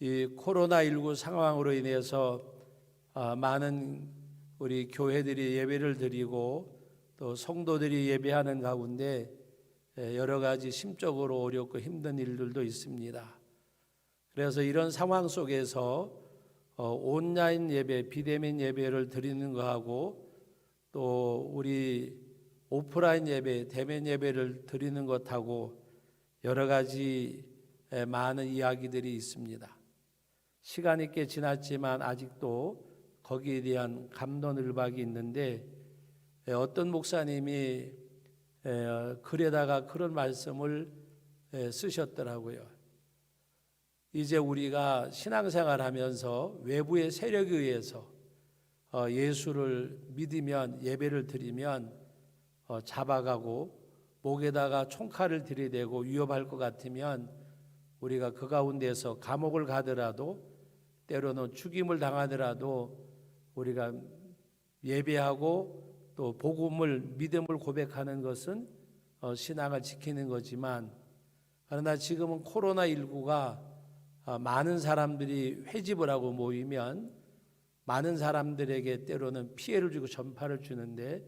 이 코로나19 상황으로 인해서 많은 우리 교회들이 예배를 드리고 또 성도들이 예배하는 가운데 여러 가지 심적으로 어렵고 힘든 일들도 있습니다. 그래서 이런 상황 속에서 온라인 예배, 비대면 예배를 드리는 것하고 또 우리 오프라인 예배, 대면 예배를 드리는 것하고 여러 가지 많은 이야기들이 있습니다. 시간이 꽤 지났지만 아직도 거기에 대한 감론을박이 있는데 어떤 목사님이 글에다가 그런 말씀을 쓰셨더라고요. 이제 우리가 신앙생활하면서 외부의 세력에 의해서 예수를 믿으면 예배를 드리면 잡아가고 목에다가 총칼을 들이대고 위협할 것 같으면 우리가 그 가운데서 감옥을 가더라도 때로는 죽임을 당하더라도 우리가 예배하고 또 복음을 믿음을 고백하는 것은 신앙을 지키는 거지만, 그러나 지금은 코로나19가 많은 사람들이 회집을 하고 모이면 많은 사람들에게 때로는 피해를 주고 전파를 주는데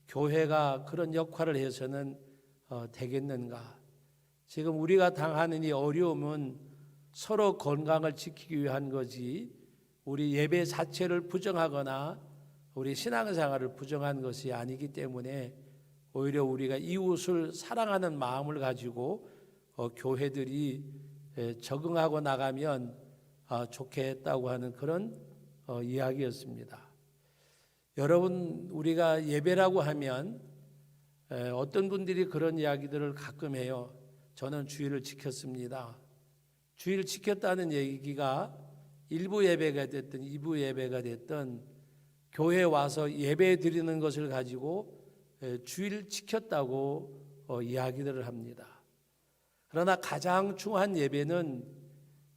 교회가 그런 역할을 해서는 되겠는가? 지금 우리가 당하는 이 어려움은 서로 건강을 지키기 위한 거지 우리 예배 자체를 부정하거나 우리 신앙생활을 부정한 것이 아니기 때문에 오히려 우리가 이웃을 사랑하는 마음을 가지고 교회들이 적응하고 나가면 좋겠다고 하는 그런 이야기였습니다. 여러분, 우리가 예배라고 하면 어떤 분들이 그런 이야기들을 가끔 해요. 저는 주일을 지켰습니다. 주일 지켰다는 얘기가 일부 예배가 됐든 2부 예배가 됐든 교회에 와서 예배 드리는 것을 가지고 주일 지켰다고 이야기들을 합니다. 그러나 가장 중요한 예배는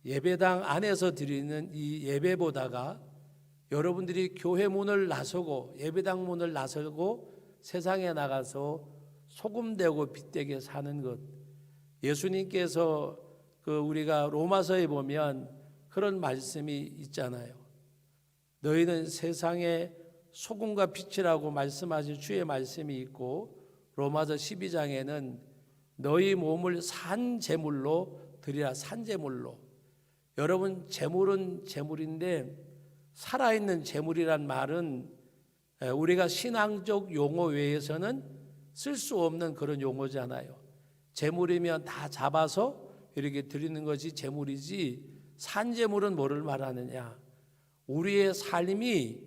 예배당 안에서 드리는 이 예배보다가 여러분들이 교회 문을 나서고 예배당 문을 나서고 세상에 나가서 소금되고 빛되게 사는 것, 예수님께서 우리가 로마서에 보면 그런 말씀이 있잖아요. 너희는 세상의 소금과 빛이라고 말씀하신 주의 말씀이 있고, 로마서 12장에는 너희 몸을 산 제물로 드리라. 산 제물로. 여러분, 제물은 제물인데 살아있는 제물이란 말은 우리가 신앙적 용어 외에서는 쓸 수 없는 그런 용어잖아요. 제물이면 다 잡아서 이렇게 드리는 것이 제물이지, 산 제물은 뭐를 말하느냐? 우리의 삶이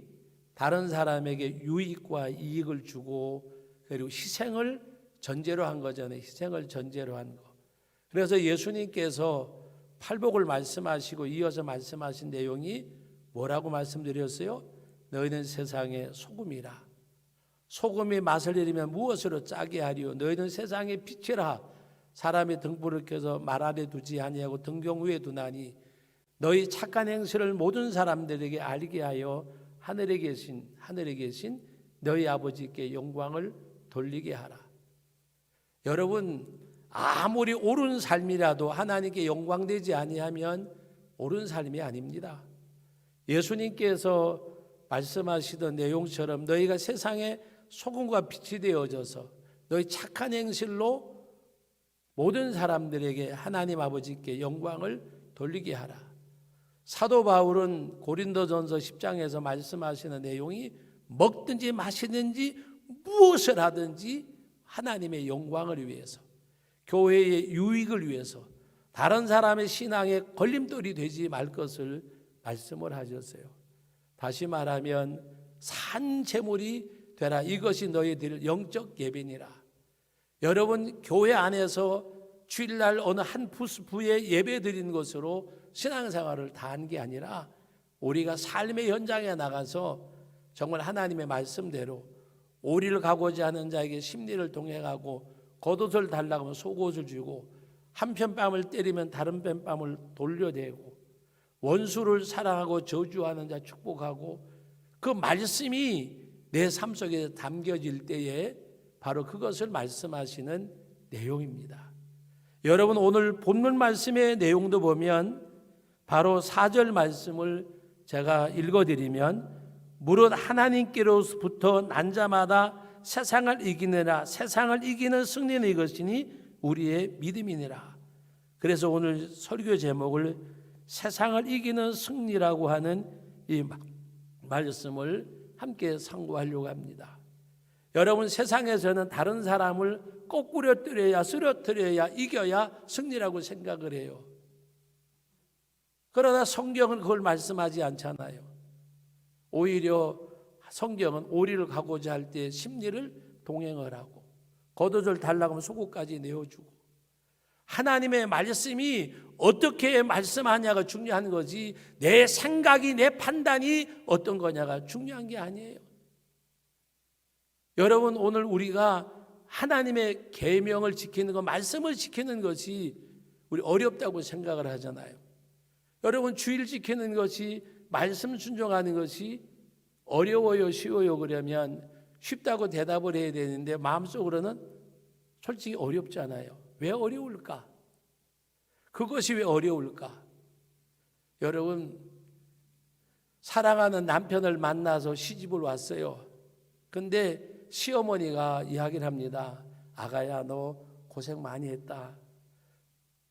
다른 사람에게 유익과 이익을 주고 그리고 희생을 전제로 한 거잖아요. 희생을 전제로 한 거. 그래서 예수님께서 팔복을 말씀하시고 이어서 말씀하신 내용이 뭐라고 말씀드렸어요? 너희는 세상의 소금이라. 소금이 맛을 잃으면 무엇으로 짜게 하리요? 너희는 세상의 빛이라. 사람이 등불을 켜서 말 아래 두지 아니하고 등경 위에 두나니 너희 착한 행실을 모든 사람들에게 알게 하여 하늘에 계신 너희 아버지께 영광을 돌리게 하라. 여러분, 아무리 옳은 삶이라도 하나님께 영광되지 아니하면 옳은 삶이 아닙니다. 예수님께서 말씀하시던 내용처럼 너희가 세상에 소금과 빛이 되어져서 너희 착한 행실로 모든 사람들에게 하나님 아버지께 영광을 돌리게 하라. 사도 바울은 고린도전서 10장에서 말씀하시는 내용이 먹든지 마시든지 무엇을 하든지 하나님의 영광을 위해서, 교회의 유익을 위해서, 다른 사람의 신앙에 걸림돌이 되지 말 것을 말씀을 하셨어요. 다시 말하면 산 제물이 되라. 이것이 너희들 영적 예배니라. 여러분, 교회 안에서 주일날 어느 한 부에 예배 드리는 것으로 신앙생활을 다 한 게 아니라 우리가 삶의 현장에 나가서 정말 하나님의 말씀대로 오리를 가고자 하는 자에게 심리를 동행하고 겉옷을 달라고 하면 속옷을 주고 한편 뺨을 때리면 다른 편 뺨을 돌려대고 원수를 사랑하고 저주하는 자 축복하고, 그 말씀이 내 삶 속에 담겨질 때에 바로 그것을 말씀하시는 내용입니다. 여러분, 오늘 본문 말씀의 내용도 보면 바로 4절 말씀을 제가 읽어드리면 무릇 하나님께로부터 난 자마다 세상을 이기느라 세상을 이기는 승리는 이것이니 우리의 믿음이니라. 그래서 오늘 설교 제목을 세상을 이기는 승리라고 하는 이 말씀을 함께 상고하려고 합니다. 여러분, 세상에서는 다른 사람을 거꾸러뜨려야 쓰러뜨려야 이겨야 승리라고 생각을 해요. 그러나 성경은 그걸 말씀하지 않잖아요. 오히려 성경은 오리를 가고자 할 때 심리를 동행을 하고 겉옷을 달라고 하면 속옷까지 내어주고 하나님의 말씀이 어떻게 말씀하냐가 중요한 거지 내 생각이 내 판단이 어떤 거냐가 중요한 게 아니에요. 여러분, 오늘 우리가 하나님의 계명을 지키는 것, 말씀을 지키는 것이 우리 어렵다고 생각을 하잖아요. 여러분, 주일 지키는 것이, 말씀 순종하는 것이 어려워요, 쉬워요? 그러면 쉽다고 대답을 해야 되는데 마음속으로는 솔직히 어렵잖아요. 왜 어려울까? 그것이 왜 어려울까? 여러분, 사랑하는 남편을 만나서 시집을 왔어요. 근데 시어머니가 이야기를 합니다. 아가야, 너 고생 많이 했다.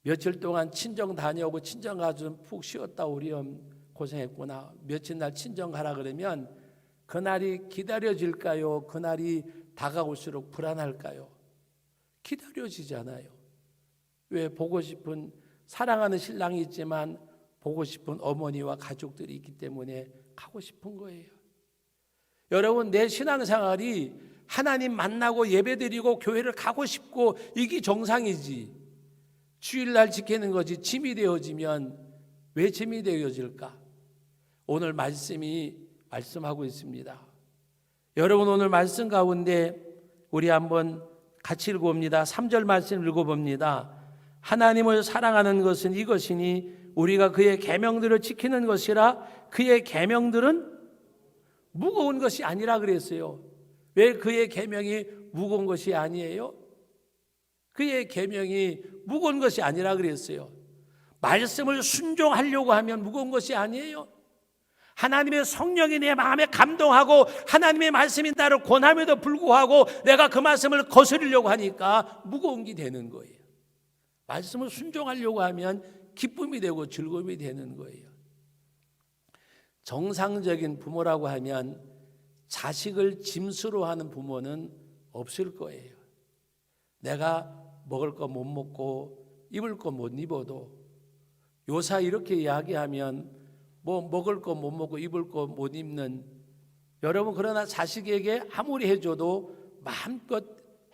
며칠 동안 친정 다녀오고 친정 가서 푹 쉬었다 오렴. 고생했구나. 며칠 날 친정 가라 그러면 그날이 기다려질까요? 그날이 다가올수록 불안할까요? 기다려지잖아요. 왜? 보고 싶은 사랑하는 신랑이 있지만 보고 싶은 어머니와 가족들이 있기 때문에 가고 싶은 거예요. 여러분, 내 신앙생활이 하나님 만나고 예배드리고 교회를 가고 싶고 이게 정상이지, 주일날 지키는 것이 짐이 되어지면 왜 짐이 되어질까? 오늘 말씀이 말씀하고 있습니다. 여러분, 오늘 말씀 가운데 우리 한번 같이 읽어봅니다. 3절 말씀 읽어봅니다. 하나님을 사랑하는 것은 이것이니 우리가 그의 계명들을 지키는 것이라. 그의 계명들은 무거운 것이 아니라 그랬어요. 왜 그의 계명이 무거운 것이 아니에요? 그의 계명이 무거운 것이 아니라 그랬어요. 말씀을 순종하려고 하면 무거운 것이 아니에요. 하나님의 성령이 내 마음에 감동하고 하나님의 말씀이 나를 권함에도 불구하고 내가 그 말씀을 거스르려고 하니까 무거운 게 되는 거예요. 말씀을 순종하려고 하면 기쁨이 되고 즐거움이 되는 거예요. 정상적인 부모라고 하면 자식을 짐수로 하는 부모는 없을 거예요. 내가 먹을 거 못 먹고 입을 거 못 입어도 요사 이렇게 이야기하면 뭐 먹을 거 못 먹고 입을 거 못 입는, 여러분, 그러나 자식에게 아무리 해줘도 마음껏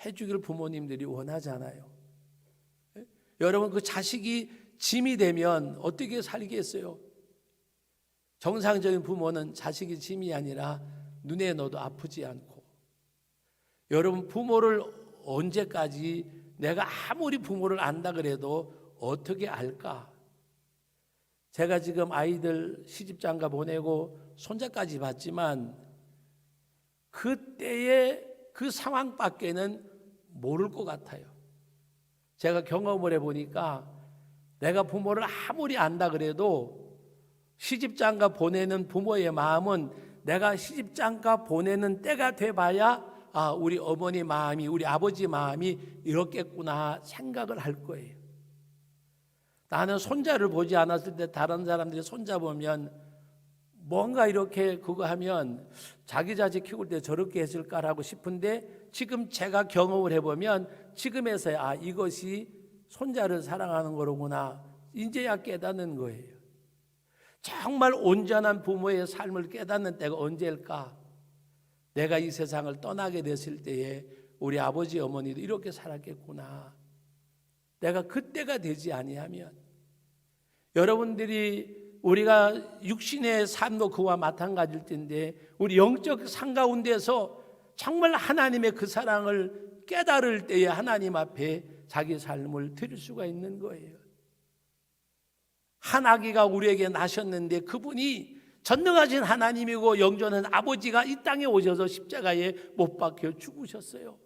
해주기를 부모님들이 원하잖아요. 여러분, 그 자식이 짐이 되면 어떻게 살겠어요? 정상적인 부모는 자식이 짐이 아니라 눈에 넣어도 아프지 않고. 여러분, 부모를 언제까지, 내가 아무리 부모를 안다 그래도 어떻게 알까? 제가 지금 아이들 시집장가 보내고 손자까지 봤지만 그때의 그 상황밖에는 모를 것 같아요. 제가 경험을 해보니까 내가 부모를 아무리 안다 그래도 시집장가 보내는 부모의 마음은 내가 시집장가 보내는 때가 돼봐야 우리 어머니 마음이, 우리 아버지 마음이 이렇겠구나 생각을 할 거예요. 나는 손자를 보지 않았을 때 다른 사람들이 손자 보면 뭔가 이렇게 그거 하면 자기 자식 키울 때 저렇게 했을까라고 싶은데 지금 제가 경험을 해보면 지금에서야 이것이 손자를 사랑하는 거로구나 이제야 깨닫는 거예요. 정말 온전한 부모의 삶을 깨닫는 때가 언제일까? 내가 이 세상을 떠나게 됐을 때에 우리 아버지 어머니도 이렇게 살았겠구나. 내가 그때가 되지 아니하면, 여러분들이 우리가 육신의 삶도 그와 마찬가지일 텐데 우리 영적 삶 가운데서 정말 하나님의 그 사랑을 깨달을 때에 하나님 앞에 자기 삶을 드릴 수가 있는 거예요. 한 아기가 우리에게 나셨는데 그분이 전능하신 하나님이고 영존한 아버지가 이 땅에 오셔서 십자가에 못 박혀 죽으셨어요.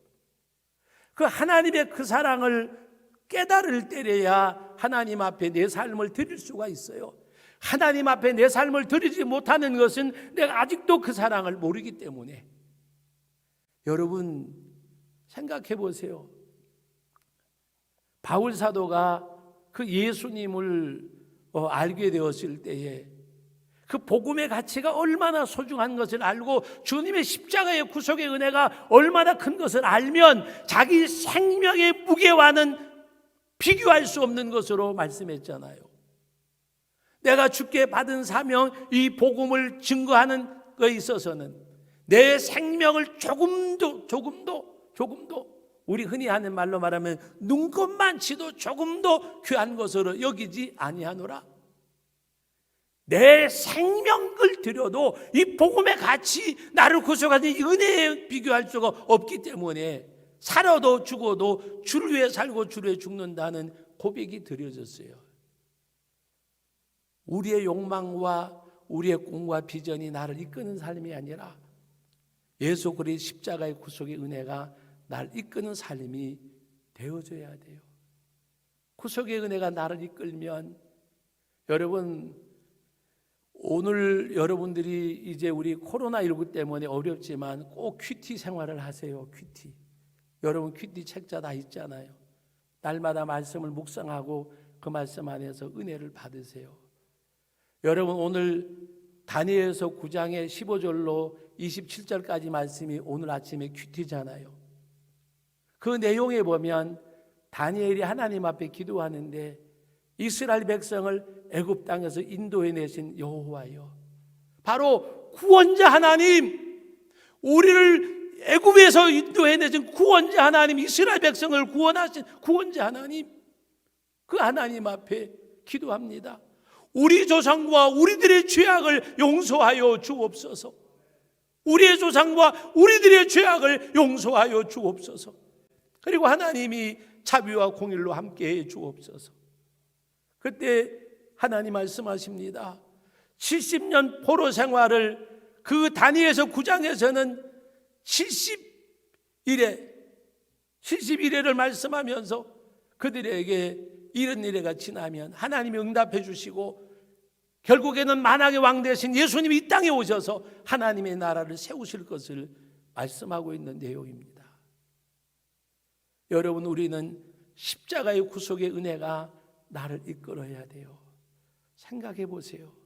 그 하나님의 그 사랑을 깨달을 때려야 하나님 앞에 내 삶을 드릴 수가 있어요. 하나님 앞에 내 삶을 드리지 못하는 것은 내가 아직도 그 사랑을 모르기 때문에. 여러분 생각해 보세요. 바울 사도가 그 예수님을 알게 되었을 때에 그 복음의 가치가 얼마나 소중한 것을 알고 주님의 십자가의 구속의 은혜가 얼마나 큰 것을 알면 자기 생명의 무게와는 비교할 수 없는 것으로 말씀했잖아요. 내가 주께 받은 사명, 이 복음을 증거하는 것에 있어서는 내 생명을 조금도 우리 흔히 하는 말로 말하면 눈꼽만치도 조금도 귀한 것으로 여기지 아니하노라. 내 생명을 들여도 이 복음의 가치, 나를 구속하는 이 은혜에 비교할 수가 없기 때문에 살아도 죽어도 주를 위해 살고 주를 위해 죽는다는 고백이 드려졌어요. 우리의 욕망과 우리의 꿈과 비전이 나를 이끄는 삶이 아니라 예수 그리스도의 십자가의 구속의 은혜가 나를 이끄는 삶이 되어져야 돼요. 구속의 은혜가 나를 이끌면, 여러분 오늘 여러분들이 이제 우리 코로나19 때문에 어렵지만 꼭 큐티 생활을 하세요. 큐티. 여러분 큐티 책자 다 있잖아요. 날마다 말씀을 묵상하고 그 말씀 안에서 은혜를 받으세요. 여러분 오늘 다니엘서 9장의 15절로 27절까지 말씀이 오늘 아침에 큐티잖아요. 그 내용에 보면 다니엘이 하나님 앞에 기도하는데 이스라엘 백성을 애굽 땅에서 인도해 내신 여호와여, 바로 구원자 하나님, 우리를 애굽에서 인도해 내신 구원자 하나님, 이스라엘 백성을 구원하신 구원자 하나님, 그 하나님 앞에 기도합니다. 우리 조상과 우리들의 죄악을 용서하여 주옵소서. 우리의 조상과 우리들의 죄악을 용서하여 주옵소서. 그리고 하나님이 자비와 공의로 함께해 주옵소서. 그때 하나님 말씀하십니다. 70년 포로 생활을 그 다니엘서 9장에서는 70일을 말씀하면서 그들에게 이런 일회가 지나면 하나님이 응답해 주시고 결국에는 만왕의 왕 되신 예수님이 이 땅에 오셔서 하나님의 나라를 세우실 것을 말씀하고 있는 내용입니다. 여러분, 우리는 십자가의 구속의 은혜가 나를 이끌어야 돼요. 생각해 보세요.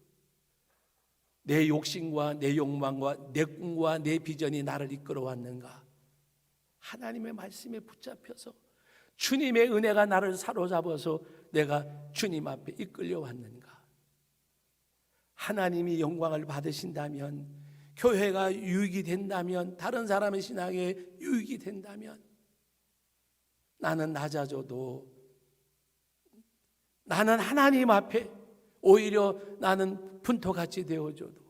내 욕심과 내 욕망과 내 꿈과 내 비전이 나를 이끌어 왔는가? 하나님의 말씀에 붙잡혀서 주님의 은혜가 나를 사로잡아서 내가 주님 앞에 이끌려 왔는가? 하나님이 영광을 받으신다면, 교회가 유익이 된다면, 다른 사람의 신앙에 유익이 된다면, 나는 낮아져도, 나는 하나님 앞에 오히려 나는 분토같이 되어줘도,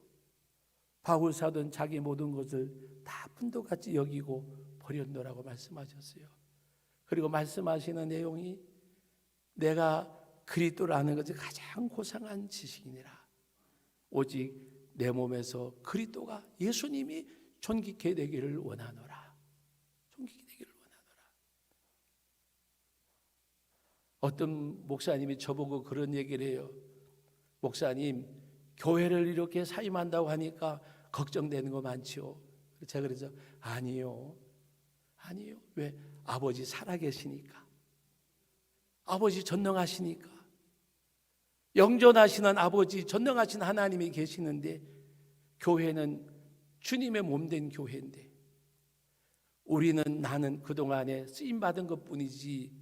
바울 사도는 자기 모든 것을 다 분토같이 여기고 버렸노라고 말씀하셨어요. 그리고 말씀하시는 내용이 내가 그리스도를 아는 것이 가장 고상한 지식이니라. 오직 내 몸에서 그리스도가, 예수님이 존귀케 되기를 원하노라. 존귀케 되기를 원하노라. 어떤 목사님이 저보고 그런 얘기를 해요. 목사님, 교회를 이렇게 사임한다고 하니까 걱정되는 거 많지요. 제가 그래서 아니요. 왜? 아버지 살아계시니까, 아버지 전능하시니까, 영존하시는 아버지, 전능하신 하나님이 계시는데, 교회는 주님의 몸된 교회인데, 나는 그동안에 쓰임받은 것뿐이지,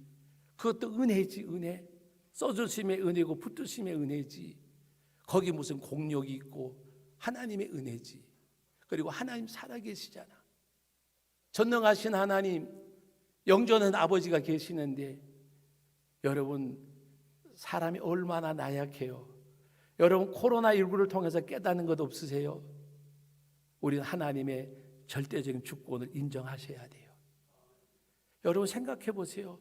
그것도 은혜지, 은혜. 써주심의 은혜고 붙드심의 은혜지. 거기 무슨 공력이 있고 하나님의 은혜지. 그리고 하나님 살아계시잖아. 전능하신 하나님, 영존한 아버지가 계시는데, 여러분, 사람이 얼마나 나약해요. 여러분, 코로나19를 통해서 깨닫는 것 없으세요? 우리는 하나님의 절대적인 주권을 인정하셔야 돼요. 여러분 생각해 보세요.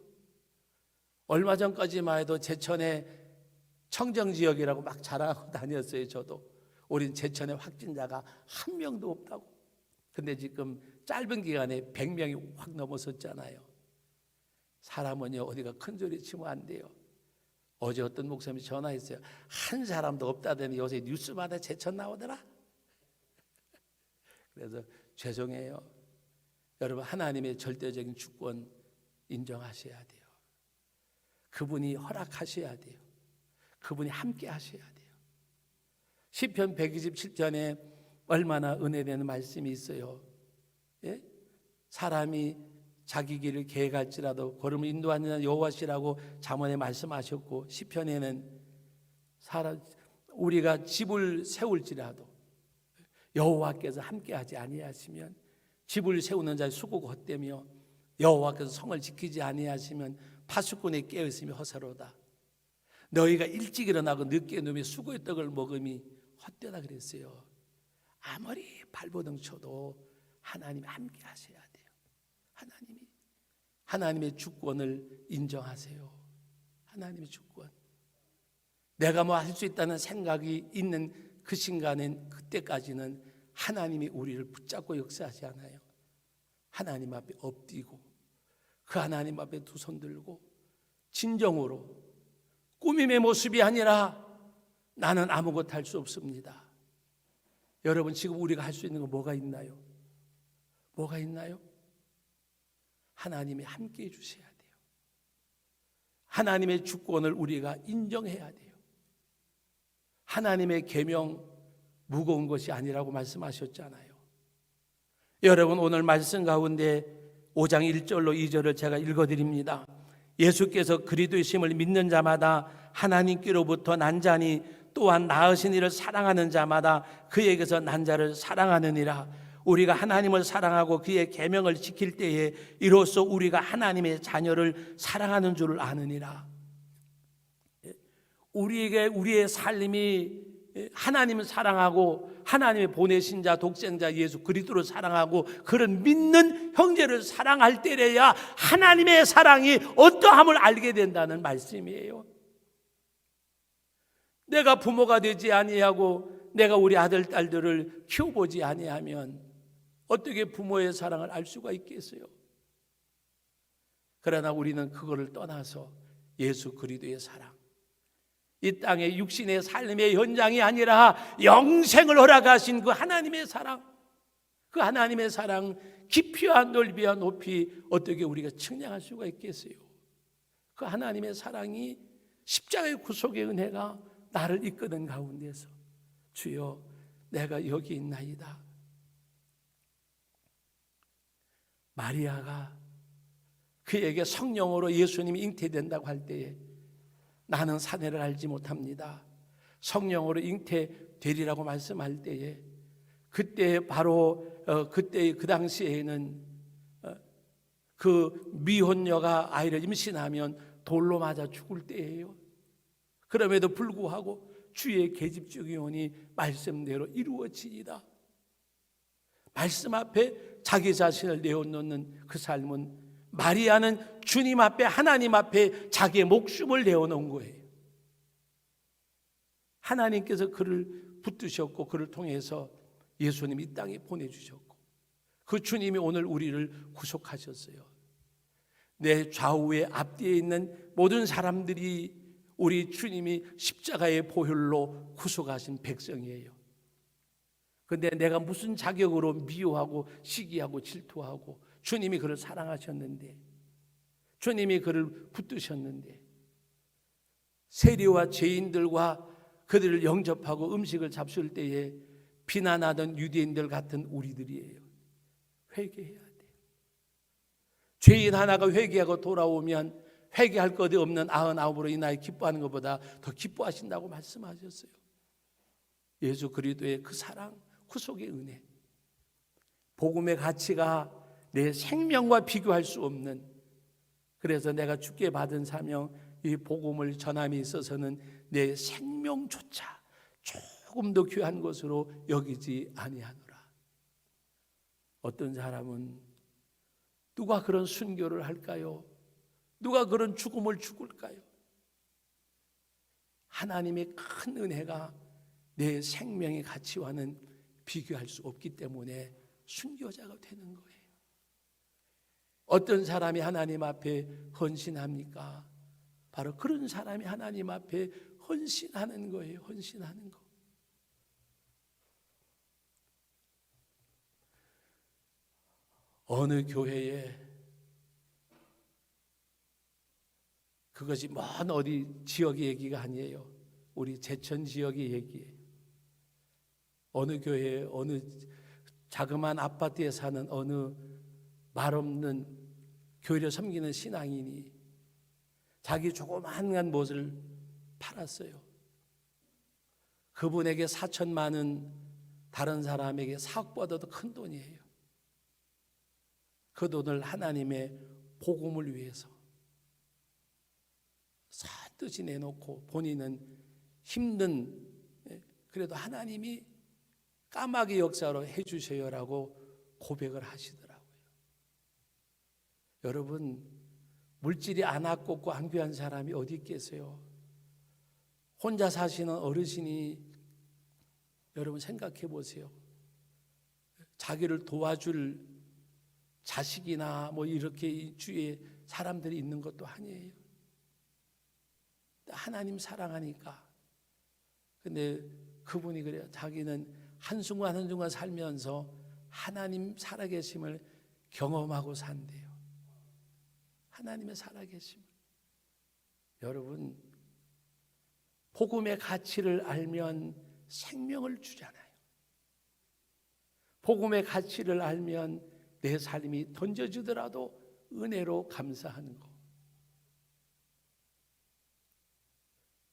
얼마 전까지만 해도 제천에 청정지역이라고 막 자랑하고 다녔어요. 저도. 우린 제천에 확진자가 한 명도 없다고. 근데 지금 짧은 기간에 100명이 확 넘어섰잖아요. 사람은요, 어디가 큰 소리 치면 안 돼요. 어제 어떤 목사님이 전화했어요. 한 사람도 없다더니 요새 뉴스마다 제천 나오더라. 그래서 죄송해요. 여러분, 하나님의 절대적인 주권 인정하셔야 돼요. 그분이 허락하셔야 돼요. 그분이 함께 하셔야 돼요. 시편 127편에 얼마나 은혜되는 말씀이 있어요. 예? 사람이 자기 길을 계획할지라도 걸음을 인도하는 여호와시라고 잠언에 말씀하셨고, 시편에는 우리가 집을 세울지라도 여호와께서 함께하지 아니하시면, 집을 세우는 자의 수고가 헛되며 여호와께서 성을 지키지 아니하시면 파수꾼에 깨어있으며 허사로다. 너희가 일찍 일어나고 늦게 누우며 수고의 떡을 먹음이 헛되다 그랬어요. 아무리 발버둥 쳐도 하나님이 함께 하셔야 돼요. 하나님의 주권을 인정하세요. 하나님의 주권. 내가 뭐 할 수 있다는 생각이 있는 그 순간엔, 그때까지는 하나님이 우리를 붙잡고 역사하지 않아요. 하나님 앞에 엎드리고 그 하나님 앞에 두 손 들고 진정으로, 꾸밈의 모습이 아니라 나는 아무것도 할 수 없습니다. 여러분, 지금 우리가 할 수 있는 거 뭐가 있나요? 뭐가 있나요? 하나님이 함께 해주셔야 돼요. 하나님의 주권을 우리가 인정해야 돼요. 하나님의 계명 무거운 것이 아니라고 말씀하셨잖아요. 여러분, 오늘 말씀 가운데 5장 1절로 2절을 제가 읽어드립니다. 예수께서 그리스도이심을 믿는 자마다 하나님께로부터 난 자니, 또한 낳으신 이를 사랑하는 자마다 그에게서 난 자를 사랑하느니라. 우리가 하나님을 사랑하고 그의 계명을 지킬 때에 이로써 우리가 하나님의 자녀를 사랑하는 줄을 아느니라. 우리의 삶이 하나님을 사랑하고 하나님의 보내신 자, 독생자 예수 그리스도를 사랑하고 그런 믿는 형제를 사랑할 때래야 하나님의 사랑이 어떠함을 알게 된다는 말씀이에요. 내가 부모가 되지 아니하고 내가 우리 아들, 딸들을 키워보지 아니하면 어떻게 부모의 사랑을 알 수가 있겠어요? 그러나 우리는 그거를 떠나서 예수 그리스도의 사랑, 이 땅의 육신의 삶의 현장이 아니라 영생을 허락하신 그 하나님의 사랑, 그 하나님의 사랑 깊이와 넓이와 높이 어떻게 우리가 측량할 수가 있겠어요? 그 하나님의 사랑이 십자가의 구속의 은혜가 나를 이끄는 가운데서, 주여 내가 여기 있나이다. 마리아가 그에게 성령으로 예수님이 잉태된다고 할 때에 나는 사내를 알지 못합니다. 성령으로 잉태되리라고 말씀할 때에, 그때 바로 그때 그 당시에는 그 미혼녀가 아이를 임신하면 돌로 맞아 죽을 때예요. 그럼에도 불구하고 주의 계집종이오니 말씀대로 이루어지이다. 말씀 앞에 자기 자신을 내어놓는 그 삶은, 마리아는 주님 앞에, 하나님 앞에 자기의 목숨을 내어놓은 거예요. 하나님께서 그를 붙드셨고 그를 통해서 예수님 이 땅에 보내주셨고, 그 주님이 오늘 우리를 구속하셨어요. 내 좌우에 앞뒤에 있는 모든 사람들이 우리 주님이 십자가의 보혈로 구속하신 백성이에요. 그런데 내가 무슨 자격으로 미워하고 시기하고 질투하고, 주님이 그를 사랑하셨는데, 주님이 그를 붙드셨는데, 세리와 죄인들과 그들을 영접하고 음식을 잡술 때에 비난하던 유대인들 같은 우리들이에요. 회개해야 돼요. 죄인 하나가 회개하고 돌아오면 회개할 것이 없는 99으로 인하여 기뻐하는 것보다 더 기뻐하신다고 말씀하셨어요. 예수 그리스도의 그 사랑, 구속의 은혜, 복음의 가치가 내 생명과 비교할 수 없는, 그래서 내가 주께 받은 사명, 이 복음을 전함에 있어서는 내 생명조차 조금 더 귀한 것으로 여기지 아니하노라. 어떤 사람은 누가 그런 순교를 할까요? 누가 그런 죽음을 죽을까요? 하나님의 큰 은혜가 내 생명의 가치와는 비교할 수 없기 때문에 순교자가 되는 거예요. 어떤 사람이 하나님 앞에 헌신합니까? 바로 그런 사람이 하나님 앞에 헌신하는 거예요. 헌신하는 거. 어느 교회에 그것이 먼 어디 지역의 얘기가 아니에요. 우리 제천 지역의 얘기예요. 어느 교회에 어느 자그마한 아파트에 사는 어느 말없는 교회를 섬기는 신앙인이 자기 조그마한 못을 팔았어요. 그분에게 4천만 원, 다른 사람에게 4억보다도 큰 돈이에요. 그 돈을 하나님의 복음을 위해서 뜻이 내놓고 본인은 힘든, 그래도 하나님이 까마귀 역사로 해주셔요라고 고백을 하시더라고요. 여러분, 물질이 안 아깝고 안 귀한 사람이 어디 있겠어요? 혼자 사시는 어르신이 여러분 생각해 보세요. 자기를 도와줄 자식이나 뭐 이렇게 주위에 사람들이 있는 것도 아니에요. 하나님 사랑하니까. 근데 그분이 그래요. 자기는 한순간 한순간 살면서 하나님 살아계심을 경험하고 산대요. 하나님의 살아계심. 여러분, 복음의 가치를 알면 생명을 주잖아요. 복음의 가치를 알면 내 삶이 던져주더라도 은혜로 감사하는 거.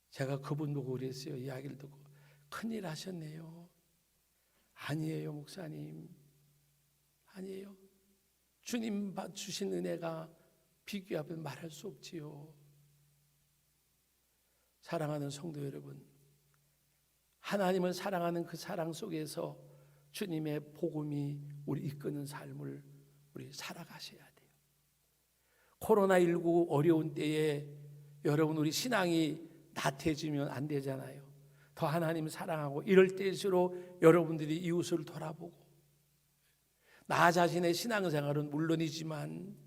제가 그분 보고 그랬어요. 이야기를 듣고 큰일 하셨네요. 아니에요, 목사님. 아니에요. 주님 주신 은혜가 비교 앞에 말할 수 없지요. 사랑하는 성도 여러분, 하나님을 사랑하는 그 사랑 속에서 주님의 복음이 우리 이끄는 삶을 우리 살아가셔야 돼요. 코로나19 어려운 때에 여러분 우리 신앙이 나태해지면 안 되잖아요. 더 하나님 사랑하고 이럴 때일수록 여러분들이 이웃을 돌아보고 나 자신의 신앙생활은 물론이지만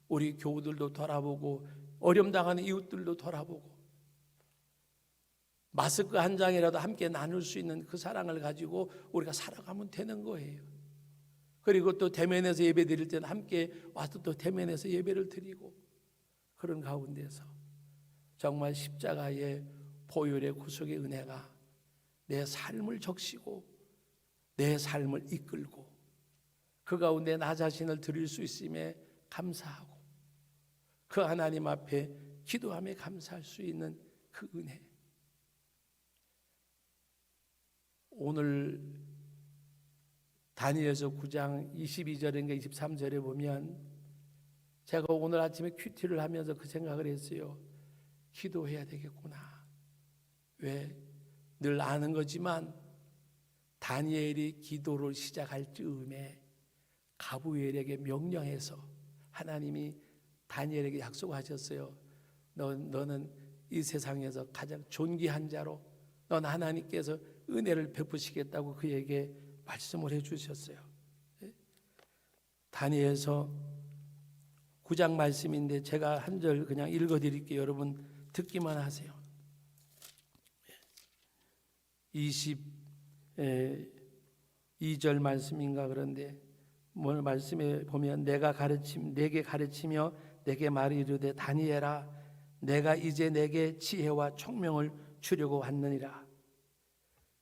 우리 교우들도 돌아보고 어려움당하는 이웃들도 돌아보고 마스크 한 장이라도 함께 나눌 수 있는 그 사랑을 가지고 우리가 살아가면 되는 거예요. 그리고 또 대면에서 예배 드릴 때는 함께 와서 또 대면에서 예배를 드리고 그런 가운데서 정말 십자가의 보혈의 구속의 은혜가 내 삶을 적시고 내 삶을 이끌고 그 가운데 나 자신을 드릴 수 있음에 감사하고 그 하나님 앞에 기도하며 감사할 수 있는 그 은혜. 오늘 다니엘서 9장 22절인가 23절에 보면 제가 오늘 아침에 큐티를 하면서 그 생각을 했어요. 기도해야 되겠구나. 왜? 늘 아는 거지만 다니엘이 기도를 시작할 즈음에 가브리엘에게 명령해서 하나님이 다니엘에게 약속하셨어요. 너는 이 세상에서 가장 존귀한 자로 넌 하나님께서 은혜를 베푸시겠다고 그에게 말씀을 해주셨어요. 다니엘서 9장 말씀인데 제가 한 절 그냥 읽어드릴게요. 여러분 듣기만 하세요. 22절 말씀인가 그런데 뭘 말씀에 보면 내게 가르치며 내게 말이 이르되 다니엘아 내가 이제 내게 지혜와 총명을 주려고 왔느니라.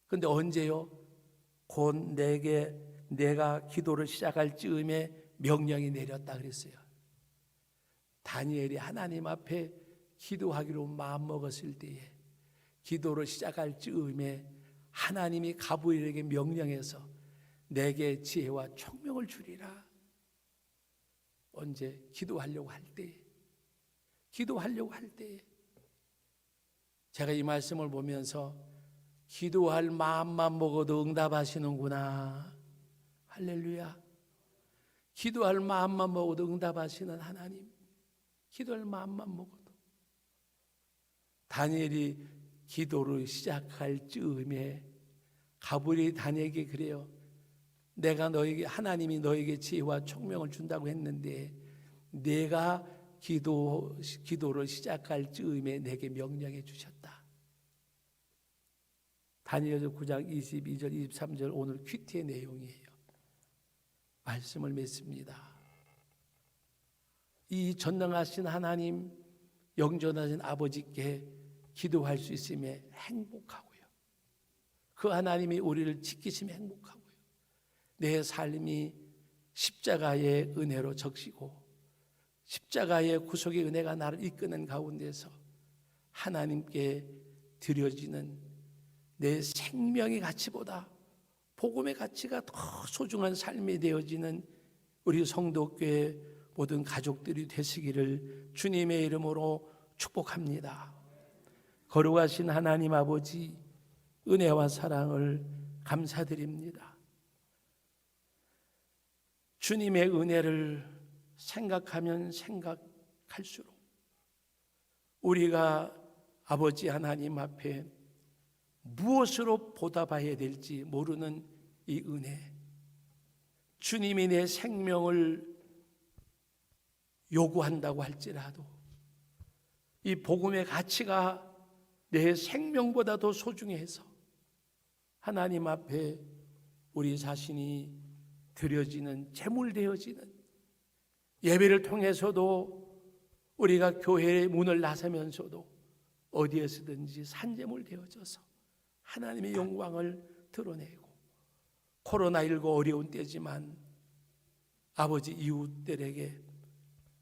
근데 언제요? 곧 내가 기도를 시작할 즈음에 명령이 내렸다 그랬어요. 다니엘이 하나님 앞에 기도하기로 마음먹었을 때에 기도를 시작할 즈음에 하나님이 가브리엘에게 명령해서 내게 지혜와 총명을 주리라. 언제? 기도하려고 할 때. 기도하려고 할 때. 제가 이 말씀을 보면서 기도할 마음만 먹어도 응답하시는구나. 할렐루야. 기도할 마음만 먹어도 응답하시는 하나님. 기도할 마음만 먹어도. 다니엘이 기도를 시작할 즈음에 가브리엘이 다니엘에게 그래요. 내가 너에게 하나님이 너에게 지혜와 총명을 준다고 했는데 내가 기도를 시작할 즈음에 내게 명령해 주셨다. 다니엘서 9장 22절 23절 오늘 큐티의 내용이에요. 말씀을 맺습니다. 이 전능하신 하나님, 영존하신 아버지께 기도할 수 있음에 행복하고요. 그 하나님이 우리를 지키시면 행복하고요. 내 삶이 십자가의 은혜로 적시고 십자가의 구속의 은혜가 나를 이끄는 가운데서 하나님께 드려지는 내 생명의 가치보다 복음의 가치가 더 소중한 삶이 되어지는 우리 성도교회 모든 가족들이 되시기를 주님의 이름으로 축복합니다. 거룩하신 하나님 아버지, 은혜와 사랑을 감사드립니다. 주님의 은혜를 생각하면 생각할수록 우리가 아버지 하나님 앞에 무엇으로 보답해야 될지 모르는 이 은혜, 주님이 내 생명을 요구한다고 할지라도 이 복음의 가치가 내 생명보다 더 소중해서 하나님 앞에 우리 자신이 드려지는, 제물되어지는 예배를 통해서도 우리가 교회의 문을 나서면서도 어디에서든지 산제물 되어져서 하나님의 영광을 드러내고, 코로나19 어려운 때지만 아버지 이웃들에게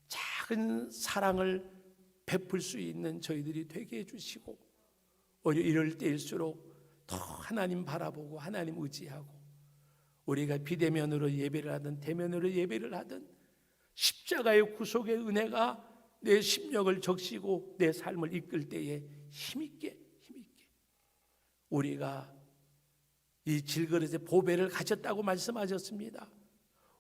작은 사랑을 베풀 수 있는 저희들이 되게 해주시고, 이럴 때일수록 더 하나님 바라보고 하나님 의지하고, 우리가 비대면으로 예배를 하든 대면으로 예배를 하든 십자가의 구속의 은혜가 내 심령을 적시고 내 삶을 이끌 때에 힘있게 우리가 이 질그릇의 보배를 가졌다고 말씀하셨습니다.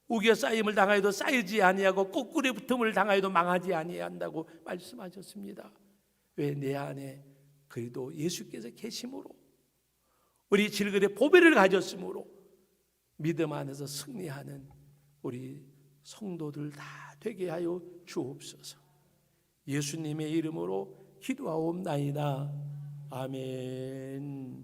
우겨 쌓임을 당하여도 쌓이지 아니하고 거꾸로 붙음을 당하여도 망하지 아니한다고 말씀하셨습니다. 왜? 내 안에 그래도 예수께서 계심으로, 우리 질그릇의 보배를 가졌으므로 믿음 안에서 승리하는 우리 성도들 다 되게 하여 주옵소서. 예수님의 이름으로 기도하옵나이다. 아멘.